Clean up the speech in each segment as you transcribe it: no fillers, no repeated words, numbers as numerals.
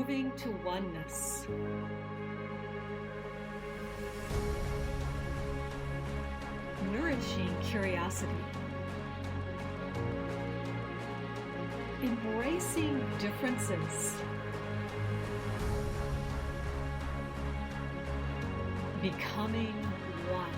moving to oneness. Nourishing curiosity. Embracing differences. Becoming one.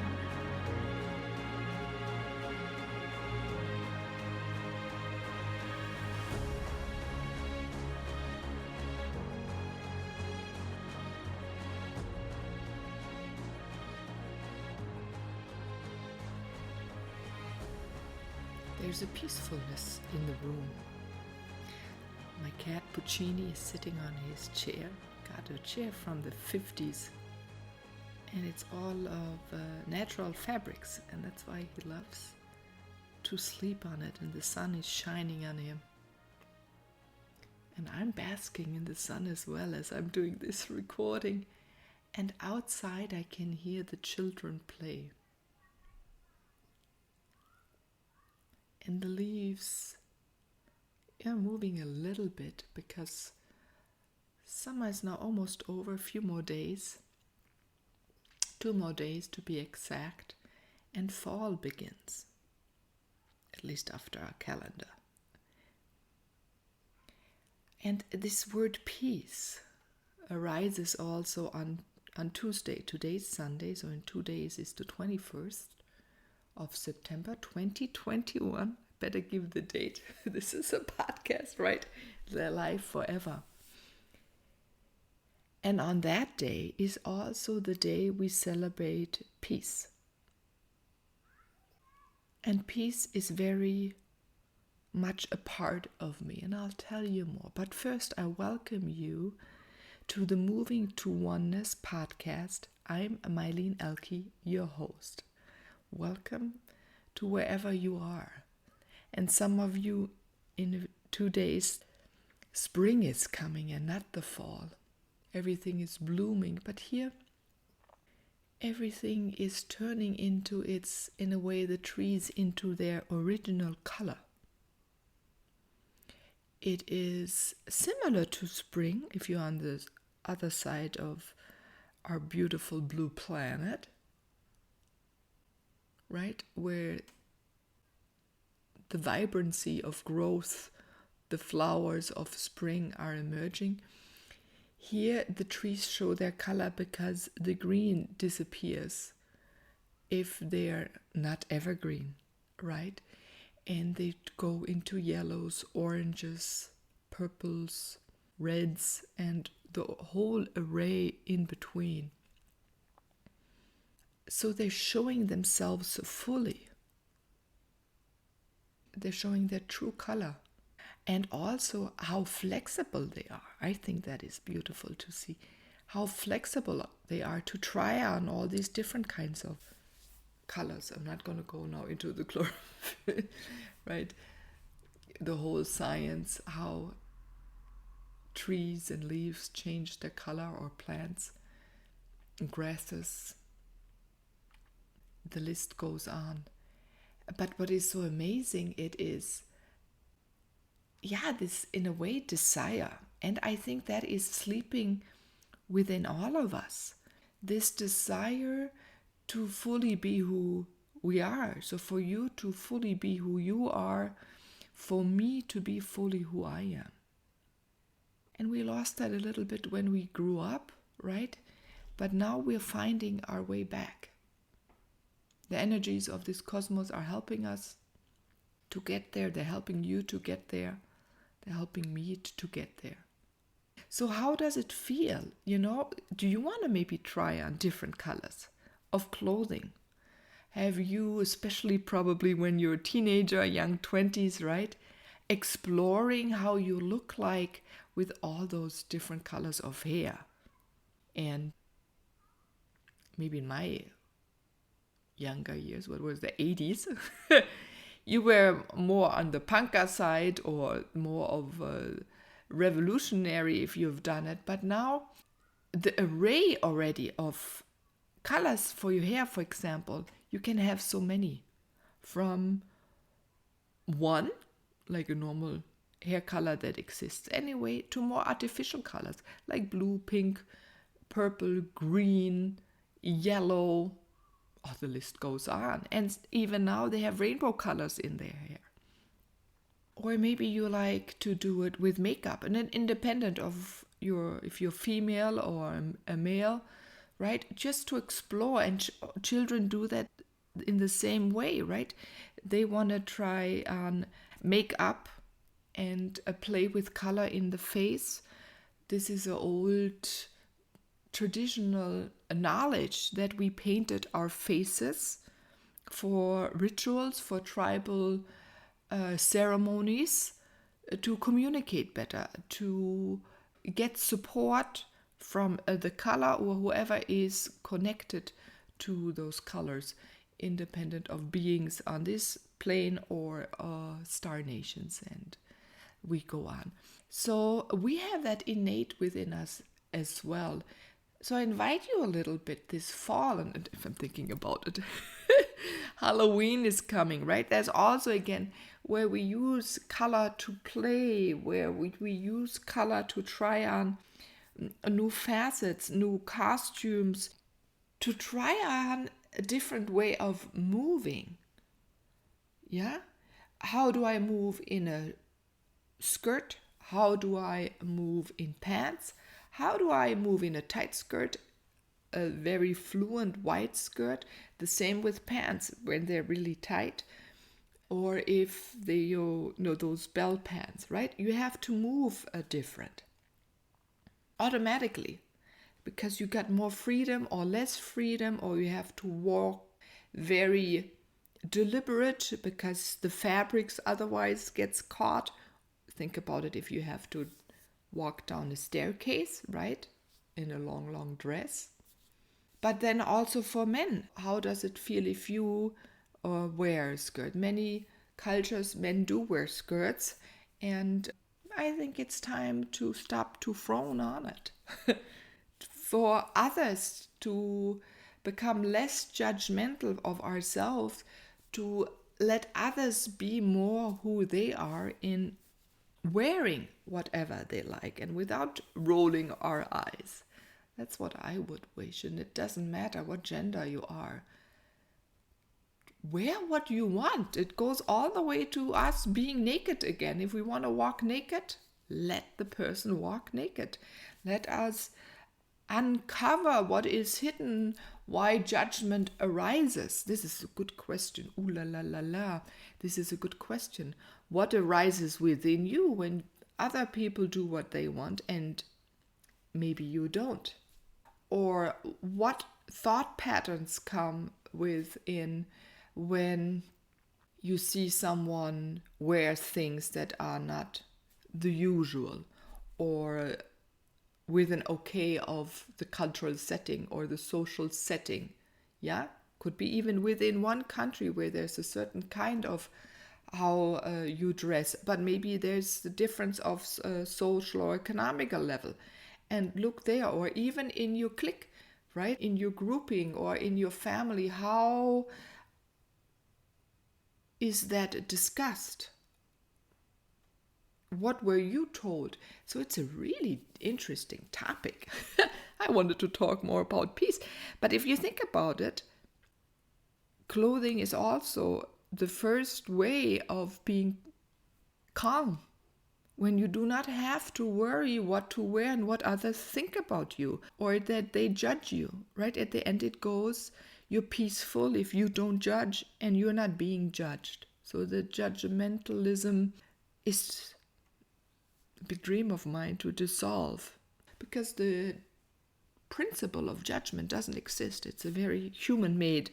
There's a peacefulness in the room. My cat Puccini is sitting on his chair. Got a chair from the 50s. And it's all of natural fabrics. And that's why he loves to sleep on it. And the sun is shining on him. And I'm basking in the sun as well as I'm doing this recording. And outside I can hear the children play. And the leaves are moving a little bit because summer is now almost over, a few more days, 2 more days to be exact, and fall begins, at least after our calendar. And this word peace arises also on Tuesday. Today's Sunday, so in 2 days is the 21st. Of September 2021. Better give the date. This is a podcast, right? They're live forever. And on that day is also the day we celebrate peace. And peace is very much a part of me, and I'll tell you more. But first, I welcome you to the Moving to Oneness podcast. I'm Meilin Ehlke, your host. Welcome to wherever you are. And some of you in 2 days, spring is coming and not the fall. Everything is blooming, but here everything is turning into its, in a way, the trees into their original color. It is similar to spring if you're on the other side of our beautiful blue planet. Right, where the vibrancy of growth, the flowers of spring are emerging. Here the trees show their color because the green disappears if they're not evergreen, right? And they go into yellows, oranges, purples, reds, and the whole array in between. So they're showing themselves fully. They're showing their true color. And also how flexible they are. I think that is beautiful to see. How flexible they are to try on all these different kinds of colors. I'm not going to go now into the chlorophyll, right? The whole science, how trees and leaves change their color, or plants, and grasses. The list goes on. But what is so amazing, it is, this, in a way, desire. And I think that is sleeping within all of us. This desire to fully be who we are. So for you to fully be who you are, for me to be fully who I am. And we lost that a little bit when we grew up, right? But now we're finding our way back. The energies of this cosmos are helping us to get there. They're helping you to get there. They're helping me to get there. So how does it feel? Do you want to maybe try on different colors of clothing? Have you, especially probably when you're a teenager, young 20s, right? Exploring how you look like with all those different colors of hair. And maybe in my younger years, what was the 80s? You were more on the punker side or more of a revolutionary if you've done it. But now the array already of colors for your hair, for example, you can have so many. From one, like a normal hair color that exists anyway to more artificial colors like blue, pink, purple, green, yellow. Oh, the list goes on. And even now they have rainbow colors in their hair. Or maybe you like to do it with makeup, and then independent of if you're female or a male, right? Just to explore, and children do that in the same way, right? They want to try on makeup and play with color in the face. This is an old traditional knowledge that we painted our faces for rituals, for tribal ceremonies, to communicate better, to get support from the color or whoever is connected to those colors, independent of beings on this plane or star nations, and we go on. So we have that innate within us as well. So I invite you a little bit this fall, and if I'm thinking about it, Halloween is coming, right? There's also, again, where we use color to play, where we use color to try on new facets, new costumes, to try on a different way of moving. Yeah? How do I move in a skirt? How do I move in pants? How do I move in a tight skirt, a very fluent white skirt? The same with pants when they're really tight, or if they, those bell pants, right? You have to move different automatically because you got more freedom or less freedom, or you have to walk very deliberate because the fabrics otherwise gets caught. Think about it if you have to walk down a staircase, right? In a long, long dress. But then also for men, how does it feel if you wear a skirt? Many cultures, men do wear skirts, and I think it's time to stop to frown on it. For others to become less judgmental of ourselves, to let others be more who they are in wearing whatever they like and without rolling our eyes. That's what I would wish, and it doesn't matter what gender you are. Wear what you want. It goes all the way to us being naked again. If we want to walk naked, let the person walk naked. Let us uncover what is hidden, why judgment arises. This is a good question. Ooh la la la la. This is a good question. What arises within you when other people do what they want and maybe you don't? Or what thought patterns come within when you see someone wear things that are not the usual, or with an okay of the cultural setting or the social setting. Yeah, could be even within one country where there's a certain kind of how you dress, but maybe there's the difference of social or economical level. And look there, or even in your clique, right? In your grouping or in your family, how is that discussed? What were you told? So it's a really interesting topic. I wanted to talk more about peace. But if you think about it, clothing is also the first way of being calm. When you do not have to worry what to wear and what others think about you, or that they judge you, right? At the end it goes, you're peaceful if you don't judge and you're not being judged. So the judgmentalism is a big dream of mine to dissolve, because the principle of judgment doesn't exist. It's a very human-made,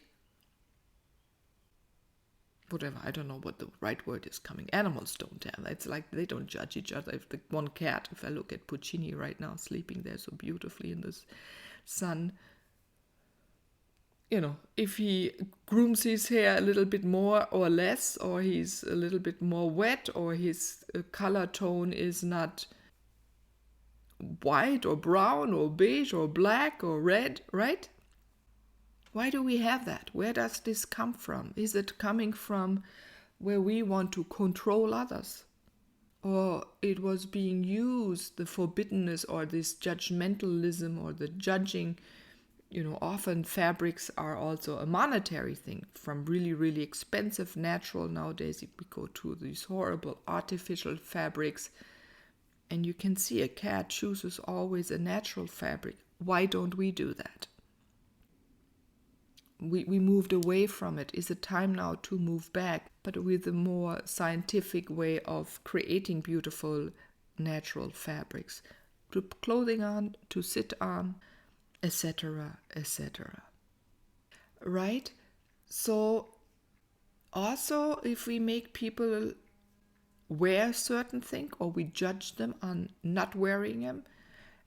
whatever, I don't know what the right word is coming. Animals don't have. It's like they don't judge each other. If the one cat, if I look at Puccini right now sleeping there so beautifully in the sun, if he grooms his hair a little bit more or less, or he's a little bit more wet, or his color tone is not white or brown or beige or black or red, right? Why do we have that? Where does this come from? Is it coming from where we want to control others? or it was being used, the forbiddenness or this judgmentalism or the judging. Often fabrics are also a monetary thing, from really, really expensive natural. Nowadays we go to these horrible artificial fabrics, and you can see a cat chooses always a natural fabric. Why don't we do that? We moved away from it. Is it time now to move back, but with a more scientific way of creating beautiful natural fabrics to put clothing on, to sit on, etc., etc. Right? So also, if we make people wear certain things, or we judge them on not wearing them,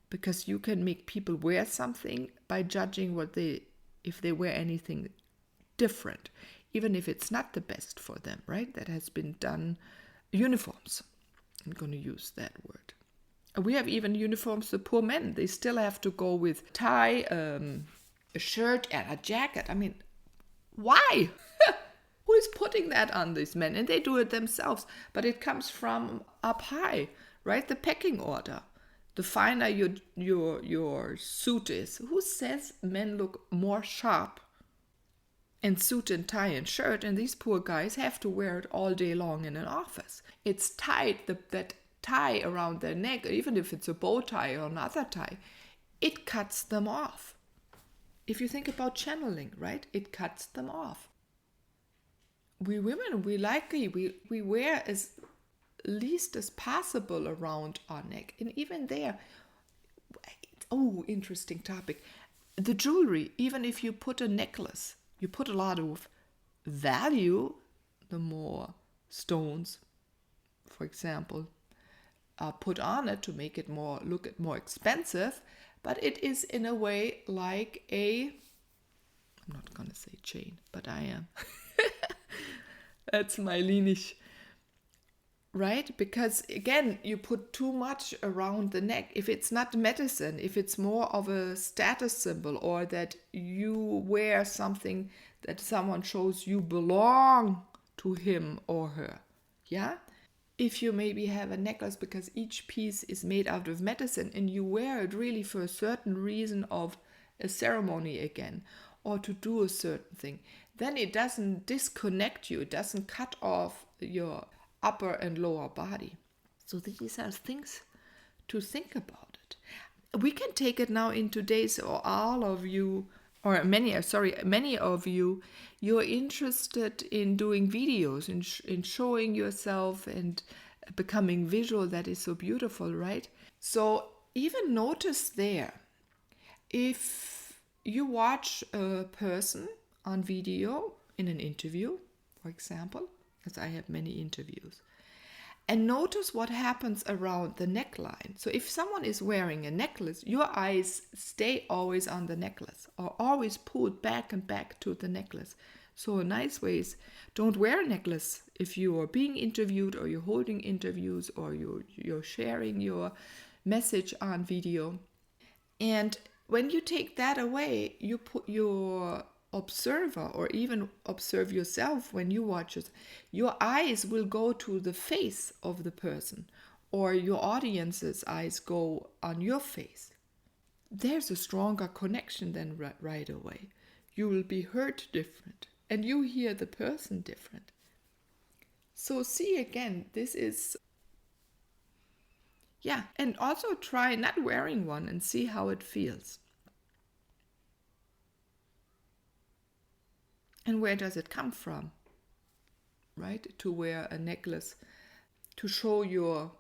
because you can make people wear something by judging if they wear anything different, even if it's not the best for them, right? That has been done. Uniforms, I'm going to use that word. We have even uniforms, the poor men, they still have to go with tie, a shirt and a jacket. I mean, why? Who is putting that on these men? And they do it themselves, but it comes from up high, right? The pecking order. The finer your suit is. Who says men look more sharp in suit and tie and shirt, and these poor guys have to wear it all day long in an office? It's tight, that tie around their neck, even if it's a bow tie or another tie, it cuts them off. If you think about channeling, right? It cuts them off. We women, we wear as least as possible around our neck. And even there, interesting topic. The jewelry, even if you put a necklace, you put a lot of value, the more stones, for example, are put on it to make it look more expensive, but it is in a way like I'm not going to say chain, but I am. That's Meilinisch. Right? Because again, you put too much around the neck. If it's not medicine, if it's more of a status symbol, or that you wear something that someone shows you belong to him or her. Yeah? If you maybe have a necklace because each piece is made out of medicine and you wear it really for a certain reason of a ceremony again, or to do a certain thing, then it doesn't disconnect you. It doesn't cut off your upper and lower body. So these are things to think about it. We can take it now in today's, or all of you, or many of you, you're interested in doing videos, in showing yourself and becoming visual. That is so beautiful, right? So even notice there, if you watch a person on video in an interview, for example, as I have many interviews, and notice what happens around the neckline. So if someone is wearing a necklace, your eyes stay always on the necklace, or always pulled back and back to the necklace. So a nice way is, don't wear a necklace if you are being interviewed, or you're holding interviews, or you're sharing your message on video. And when you take that away, you put your observer, or even observe yourself when you watch it, your eyes will go to the face of the person, or your audience's eyes go on your face. There's a stronger connection than right away. You will be heard different, and you hear the person different. So see again, this is, and also try not wearing one and see how it feels. And where does it come from, right? To wear a necklace, to show your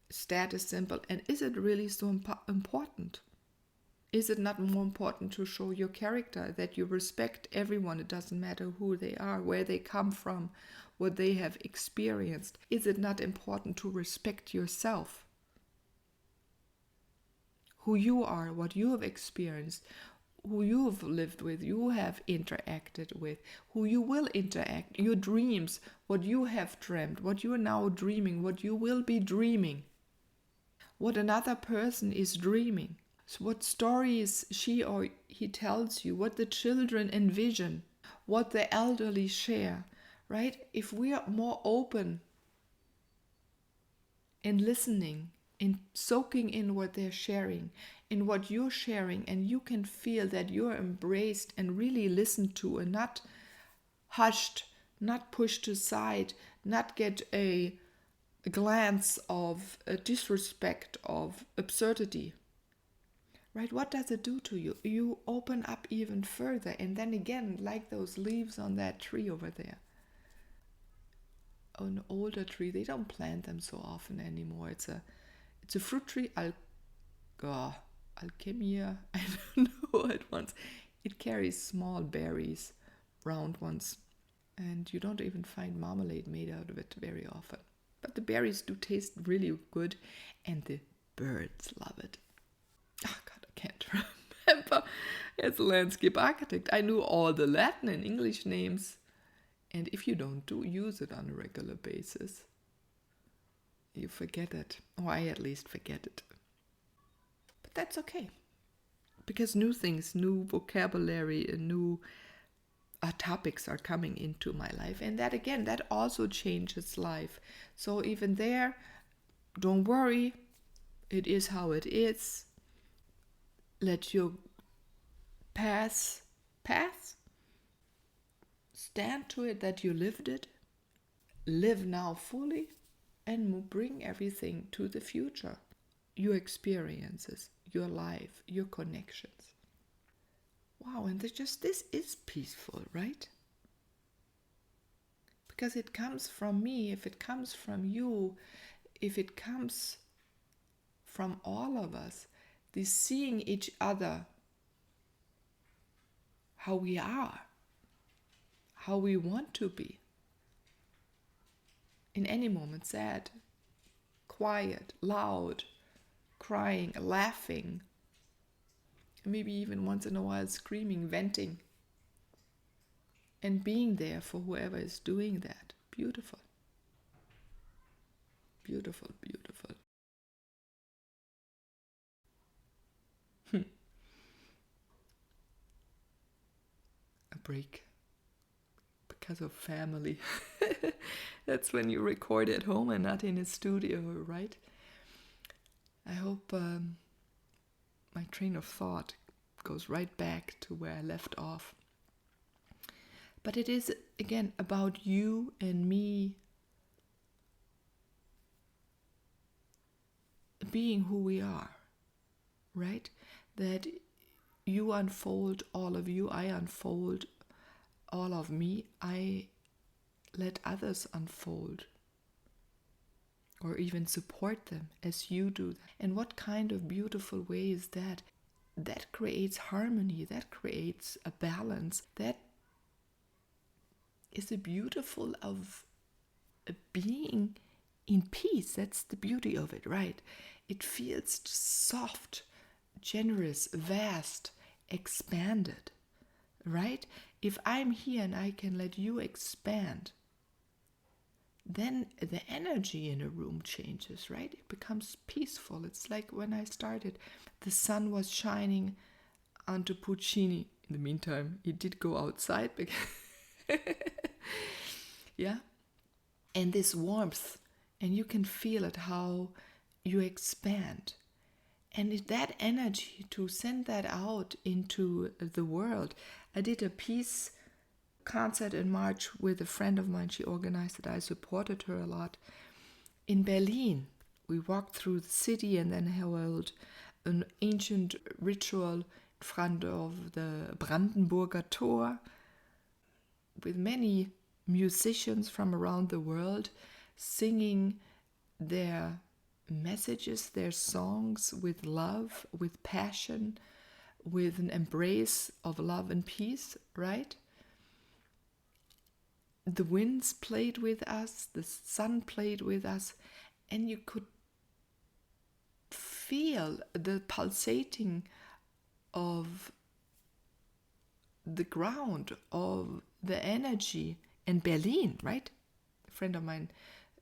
status symbol. And is it really so important? Is it not more important to show your character, that you respect everyone? It doesn't matter who they are, where they come from, what they have experienced. Is it not important to respect yourself? Who you are, what you have experienced, who you have lived with, you have interacted with, who you will interact, your dreams, what you have dreamt, what you are now dreaming, what you will be dreaming, what another person is dreaming, so what stories she or he tells you, what the children envision, what the elderly share, right? If we are more open and listening and soaking in what they're sharing, in what you're sharing, and you can feel that you're embraced and really listened to and not hushed, not pushed aside, not get a glance of disrespect, of absurdity. Right? What does it do to you? You open up even further, and then again, like those leaves on that tree over there. An older tree, they don't plant them so often anymore. It's a fruit tree. Alchemia, I don't know what once. It carries small berries, round ones, and you don't even find marmalade made out of it very often. But the berries do taste really good, and the birds love it. Oh God, I can't remember. As a landscape architect, I knew all the Latin and English names. And if you don't use it on a regular basis, you forget it. Or I at least forget it. But that's okay. Because new things, new vocabulary, and new topics are coming into my life. And that again, that also changes life. So even there, don't worry. It is how it is. Let your path, stand to it that you lived it. Live now fully and bring everything to the future. Your experiences, your life, your connections. Wow, and this is peaceful, right? Because it comes from me, if it comes from you, if it comes from all of us, this seeing each other, how we are, how we want to be. In any moment, sad, quiet, loud, crying, laughing, maybe even once in a while screaming, venting, and being there for whoever is doing that. Beautiful. Beautiful, beautiful. A break because of family. That's when you record at home and not in a studio, right? I hope my train of thought goes right back to where I left off. But it is, again, about you and me being who we are, right? That you unfold all of you, I unfold all of me, I let others unfold or even support them as you do. And what kind of beautiful way is that? That creates harmony, that creates a balance, that is a beautiful of being in peace. That's the beauty of it, right? It feels soft, generous, vast, expanded, right? If I'm here and I can let you expand, then the energy in a room changes, right? It becomes peaceful. It's like when I started, the sun was shining onto Puccini. In the meantime, he did go outside. Yeah? And this warmth, and you can feel it, how you expand. And that energy, to send that out into the world. I did a peace concert in March with a friend of mine. She organized it. I supported her a lot. In Berlin, we walked through the city and then held an ancient ritual in front of the Brandenburger Tor with many musicians from around the world singing their messages, their songs with love, with passion, with an embrace of love and peace, right? The winds played with us, the sun played with us, and you could feel the pulsating of the ground, of the energy. And Berlin, right? A friend of mine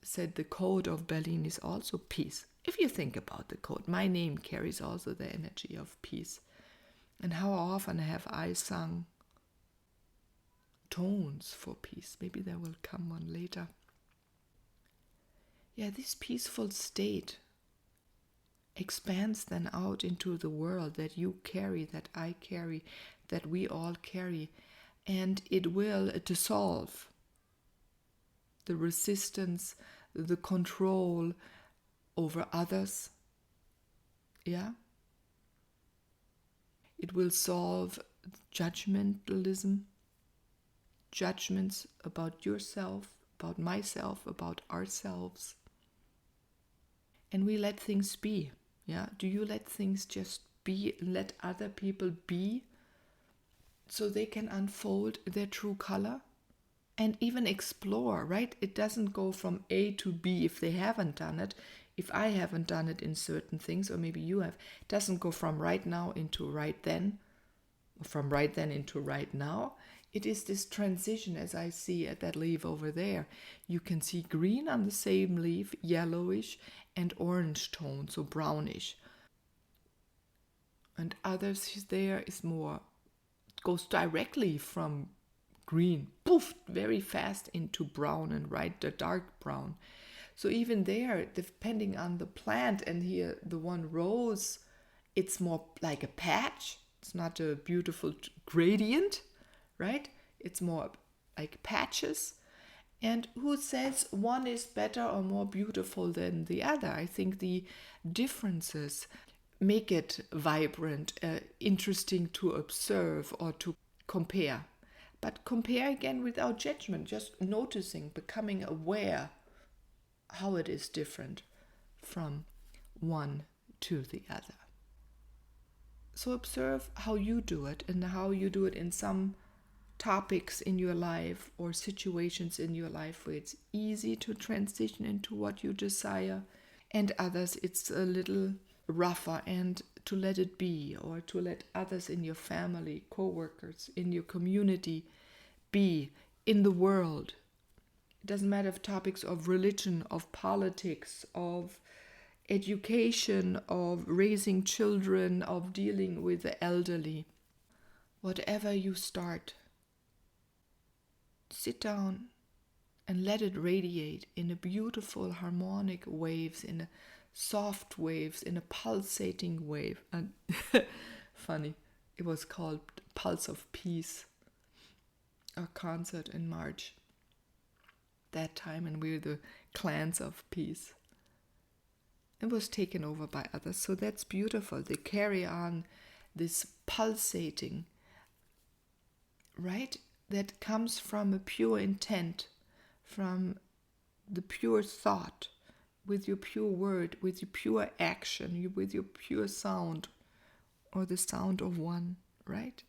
said the code of Berlin is also peace. If you think about the code, my name carries also the energy of peace. And how often have I sung tones for peace? Maybe there will come one later. this peaceful state expands then out into the world that you carry, that I carry, that we all carry, and it will dissolve the resistance, the control over others. Yeah. It will solve judgmentalism, judgments about yourself, about myself, about ourselves. And we let things be. Yeah. Do you let things just be, let other people be so they can unfold their true color? And even explore, right? It doesn't go from A to B if they haven't done it. If I haven't done it in certain things, or maybe you have, it doesn't go from right now into right then, or from right then into right now. It is this transition, as I see at that leaf over there. You can see green on the same leaf, yellowish and orange tone, so brownish. And others there is more, goes directly from green, poof, very fast into brown, and right, the dark brown. So even there, depending on the plant, and here the one rose, it's more like a patch. It's not a beautiful gradient, right? It's more like patches. And who says one is better or more beautiful than the other? I think the differences make it vibrant, interesting to observe or to compare. But compare again without judgment, just noticing, becoming aware how it is different from one to the other. So observe how you do it, and how you do it in some topics in your life or situations in your life where it's easy to transition into what you desire, and others it's a little rougher, and to let it be, or to let others in your family, co-workers, in your community be, in the world. It doesn't matter if topics of religion, of politics, of education, of raising children, of dealing with the elderly. Whatever you start, sit down and let it radiate in a beautiful harmonic waves, in a soft waves, in a pulsating wave. And funny, it was called Pulse of Peace, a concert in March that time, and we're the clans of peace. It was taken over by others, so that's beautiful. They carry on this pulsating, right? That comes from a pure intent, from the pure thought, with your pure word, with your pure action, with your pure sound, or the sound of one, right?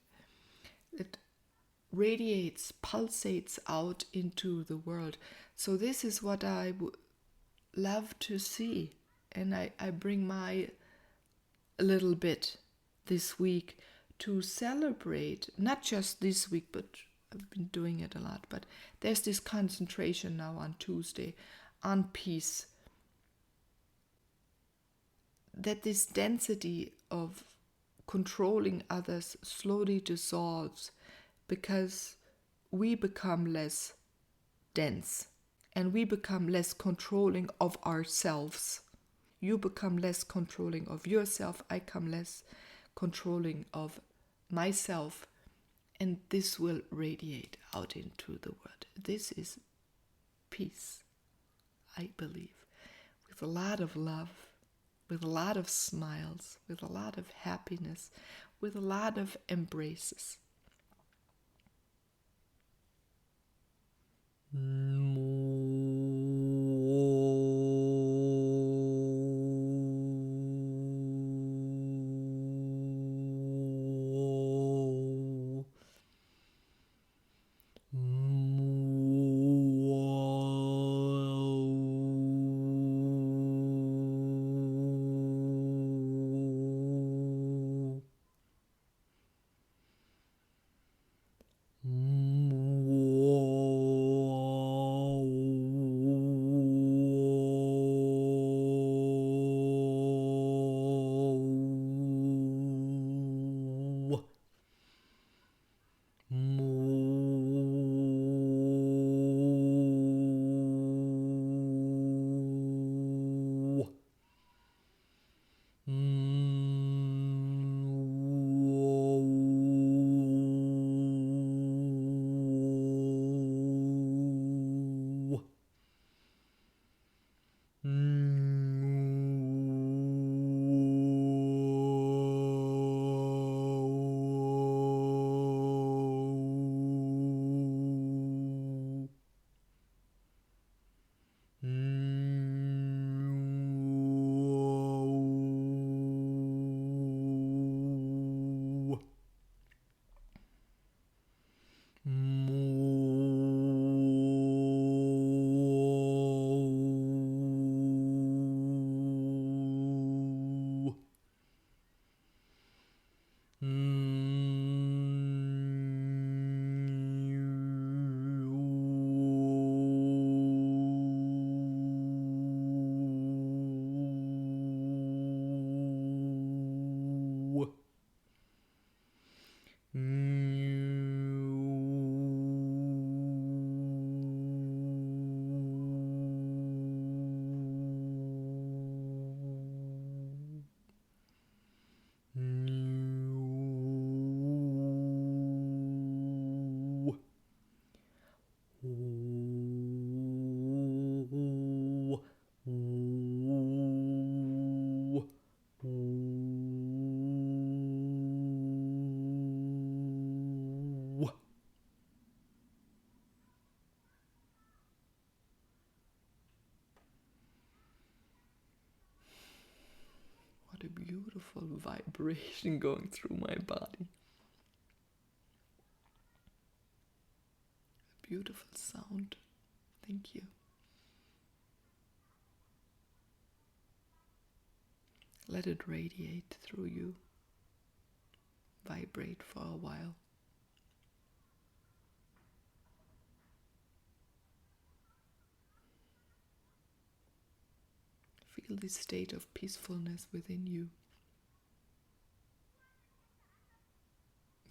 It radiates, pulsates out into the world. So this is what I would love to see. And I bring my little bit this week to celebrate, not just this week, but I've been doing it a lot, but there's this concentration now on Tuesday on peace. That this density of controlling others slowly dissolves, because we become less dense and we become less controlling of ourselves. You become less controlling of yourself, I become less controlling of myself, and this will radiate out into the world. This is peace, I believe, with a lot of love, with a lot of smiles, with a lot of happiness, with a lot of embraces. beautiful vibration going through my body. A beautiful sound. Thank you. Let it radiate through you. Vibrate for a while. Feel this state of peacefulness within you.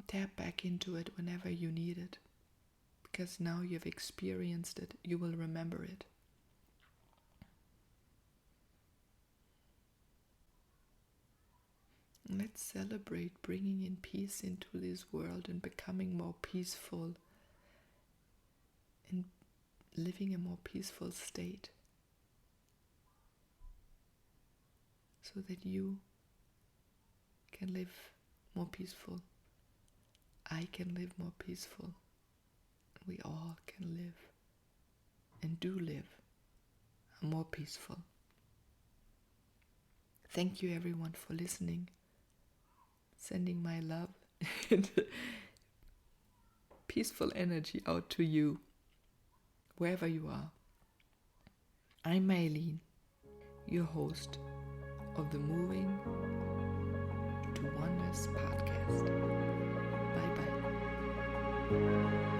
Tap back into it whenever you need it, because now you've experienced it, you will remember it. And let's celebrate bringing in peace into this world and becoming more peaceful and living a more peaceful state, so that you can live more peaceful. I can live more peaceful. We all can live and do live more peaceful. Thank you everyone for listening. Sending my love and peaceful energy out to you, wherever you are. I'm Meilin, your host of the Moving to Oneness podcast. Bye bye.